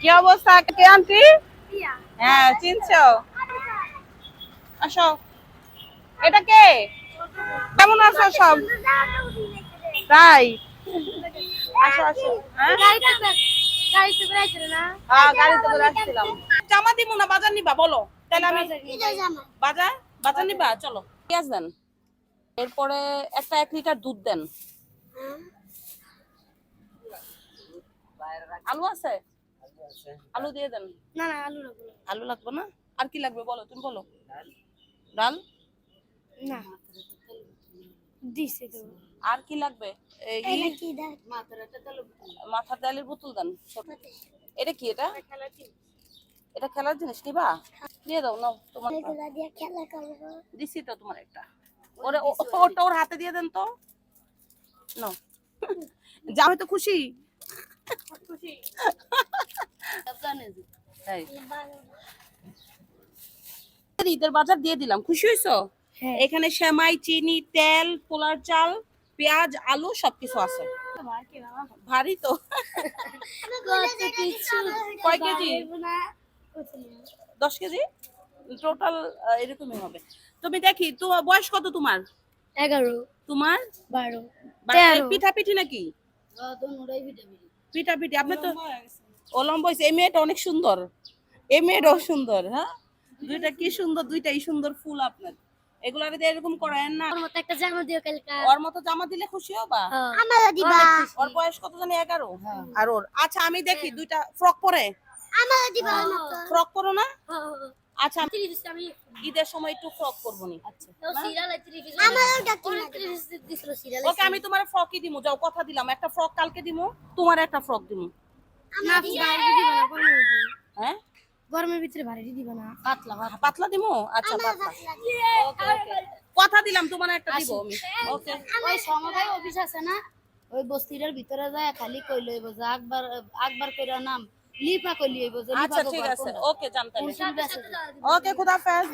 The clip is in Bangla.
কি অবস্থা কে আন্টি? হ্যাঁ চিনছো? আসো। এটা কে? কেমন আছো সব? তাই আসো আসো। হ্যাঁ গাড়িতে করে আসছিলাম। জামা দিব না বাজার নিবা বলো তাহলে আমি বাজার বাজার নিবা চলো। পেঁয়াজ দেন, এরপরে একটা 1 লিটার দুধ দেন। আলু আছে? আলু দিয়ে দেন। না না আলু লাগবে না। আলু লাগবে না? আর কি লাগবে বলো, তুমি বলো। ডাল না দিছে তো। আর কি লাগবে? এটা কি দাও? মাথার ডালের বোতল দেন। এটা কি? এটা এটা খেলার জিনিস নিবা? দিয়ে দাও নাও তোমার। এগুলা দিয়ে খেলা করব। দিছি তো তোমার একটা। ওরে ওটা ওর হাতে দিয়ে দেন তো। নাও। যাও তো খুশি। খুশি। তাই ঈদের বাজার দিয়ে দিলাম, খুশি হইছো? হ্যাঁ। এখানে সেমাই, চিনি, তেল, পোলার চাল, পেঁয়াজ, আলু সবকিছু আছে। ভারী তো। কয় কেজি? 10 কেজি টোটাল এরকমই হবে। তুমি দেখি তোমার বয়স কত? তোমার 11 তোমার 12 বাচ্চা 13 পিঠা পিঠি নাকি? পিঠা পিঠি আপনি তো লম্বা হয়েছে। এই মেয়েটা অনেক সুন্দর, এই মেয়েটাও সুন্দর। হ্যাঁ দুইটা কি সুন্দর, দুইটাই সুন্দর ফুল আপনার। এগুলার দিয়ে এরকম করেন না। ওর মতো একটা জামা দিও কালকা। ওর মতো জামা দিলে খুশি হবা? আমারও দিবা। ওর বয়স কত জানি 11। আর ওর আচ্ছা আমি দেখি দুইটা ফ্রক পরে। আমারও দিবা ওর মতো। ফ্রক পরো না? আচ্ছা আমি আমি ঈদের সময় একটু ফ্রক পরবো নি। আচ্ছা তো সিরিয়াল 30 আমারও ডাকি 30 দিছিল সিরিয়াল। ওকে আমি তোমার ফ্রকই দিমু, যাও কথা দিলাম। একটা ফ্রক কালকে দিমু, তোমার একটা ফ্রক দিমু। না ভারী দিবা না গরমের ভিতরে। হ্যাঁ গরমের ভিতরে ভারী দিবা না। পাতলা পাতলা দিমু। আচ্ছা পাতলা ওকে ওকে কথা দিলাম তোমার একটা দিব আমি। ওকে ওই সমবায় অফিস আছে না, ওই বস্তিটার ভিতরে যায় খালি কইলো হইব যে আকবার আকবার কইরা নাম লিপা কইলি হইব যে লিপা। আচ্ছা ঠিক আছে ওকে জানতে। ওকে খুদা হাফেজ।